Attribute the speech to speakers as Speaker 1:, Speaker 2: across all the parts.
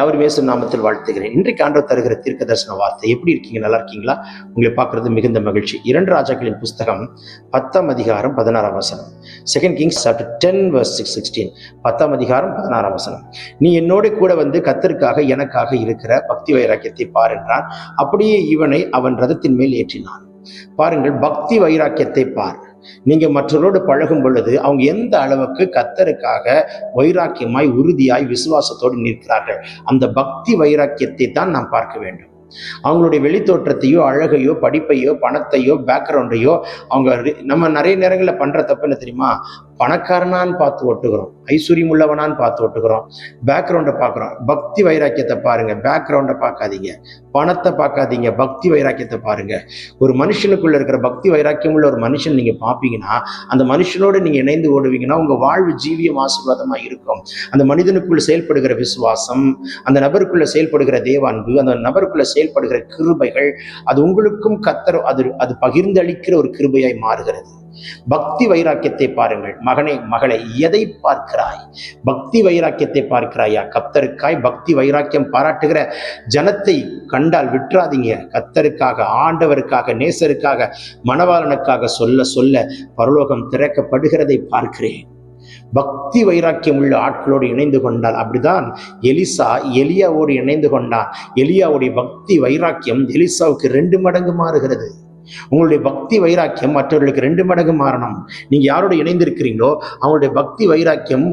Speaker 1: யாவரும் இயேசு நாமத்தில் வாழ்த்துகிறேன். இன்றைக்கு ஆண்டவர் தருகிற தீர்க்க தரிசன வார்த்தை. எப்படி இருக்கீங்க? நல்லா இருக்கீங்களா? உங்களை பார்க்கறது மிகுந்த மகிழ்ச்சி. 2 ராஜாக்களின் புஸ்தகம் 10ஆம் அதிகாரம் 16ஆம் வசனம். 2 Kings chapter 10 verse 16. 10ஆம் அதிகாரம் 16ஆம் வசனம். நீ என்னோட கூட வந்து கர்த்தருக்காக எனக்காக இருக்கிற பக்தி வைராக்கியத்தை பார் என்றான். அப்படியே இவனை அவன் ரதத்தின் மேல் ஏற்றினான். பாருங்கள், பக்தி வைராக்கியத்தை பார். நீங்க மற்றவரோடு பழகும் பொழுது அவங்க எந்த அளவுக்கு கர்த்தருக்காக வைராக்கியமாய் உறுதியாய் விசுவாசத்தோடு நிற்கிறார்கள், அந்த பக்தி வைராக்கியத்தை தான் நாம் பார்க்க வேண்டும். அவங்களுடைய வெளித்தோற்றத்தையோ அழகையோ படிப்பையோ பணத்தையோ பேக்ரவுண்டையோ அவங்க நம்ம நிறைய நேரங்களில் பண்ற தப்பு என்ன தெரியுமா? பணக்காரனான்னு பார்த்து ஒட்டுக்கிறோம், ஐஸ்வர்யம் உள்ளவனான்னு பார்த்து ஒட்டுக்கிறோம், பேக்ரவுண்டை பார்க்குறோம். பக்தி வைராக்கியத்தை பாருங்க, பேக்ரவுண்டை பார்க்காதீங்க, பணத்தை பார்க்காதீங்க, பக்தி வைராக்கியத்தை பாருங்க. ஒரு மனுஷனுக்குள்ள இருக்கிற பக்தி வைராக்கியம் உள்ள ஒரு மனுஷன் நீங்க பார்ப்பீங்கன்னா, அந்த மனுஷனோடு நீங்க இணைந்து ஓடுவீங்கன்னா உங்க வாழ்வு ஜீவியம் ஆசீர்வாதமா இருக்கும். அந்த மனிதனுக்குள்ள செயல்படுகிற விசுவாசம், அந்த நபருக்குள்ள செயல்படுகிற தேவான்பு, அந்த நபருக்குள்ள செயல்படுகிற கிருபைகள், அது உங்களுக்கும் கர்த்தர் அது பகிர்ந்தளிக்கிற ஒரு கிருபையாய் மாறுகிறது. பக்தி வைராக்கியத்தை பாருங்கள். மகனே மகளே, எதை பார்க்கிறாய்? பக்தி வைராக்கியத்தை பார்க்கிறாயா? கர்த்தருக்காய் பக்தி வைராக்கியம் பாராட்டுகிற ஜனத்தை கண்டால் விட்டுறாதீங்க. கர்த்தருக்காக, ஆண்டவருக்காக, நேசருக்காக, மணவாளனுக்காக சொல்ல சொல்ல பரலோகம் திறக்கப்படுகிறதை பார்க்கிறேன். பக்தி வைராக்கியம் உள்ள ஆட்களோடு இணைந்து கொண்டால், அப்படிதான் எலிசா எலியாவோடு இணைந்து கொண்டான். எலியாவுடைய பக்தி வைராக்கியம் எலிசாவுக்கு 2 மடங்கு மாறுகிறது. உங்களுடைய பக்தி வைராக்கியம் மற்றவர்களுக்கு 2 மடங்கு மாறணும். நீங்க யாரோட இணைந்திருக்கிறீங்களோ அவங்களுடைய பக்தி வைராக்கியம்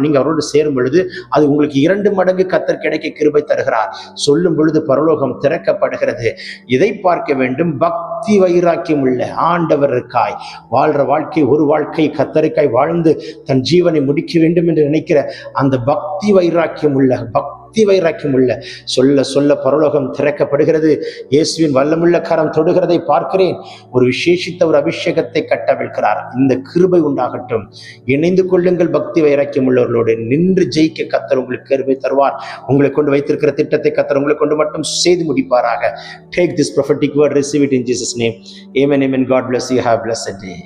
Speaker 1: நீங்க அவரோடு சேரும் பொழுது அது உங்களுக்கு 2 மடங்கு கர்த்தர் கிடைக்க கிருபை தருகிறார். சொல்லும் பொழுது பரலோகம் திறக்கப்படுகிறது. இதை பார்க்க வேண்டும். பக்தி வைராக்கியம் உள்ள ஆண்டவருக்காய் வாழ்ற வாழ்க்கை, ஒரு வாழ்க்கை கர்த்தருக்காய் வாழ்ந்து தன் ஜீவனை முடிக்க வேண்டும் என்று நினைக்கிற அந்த பக்தி வைராக்கியம் உள்ள சொல்ல சொல்ல பரலோகம் திறக்கப்படுகிறது. இயேசுவின் வல்லமுள்ள கரம் தொடுகிறதை பார்க்கிறேன். ஒரு விசேஷித்த ஒரு அபிஷேகத்தை கட்டவிழ்க்கிறார். இந்த கிருபை உண்டாகட்டும். இணைந்து கொள்ளுங்கள். பக்தி வைராக்கியம் உள்ளவர்களோடு நின்று ஜெயிக்க கர்த்தர் உங்களுக்கு கிருபை தருவார். உங்களை கொண்டு வைத்திருக்கிற திட்டத்தை கர்த்தர் உங்களை கொண்டு மட்டும் செய்து முடிப்பாராக. Take this prophetic word, receive it in Jesus' name. Amen, amen. God bless you. Have a blessed day.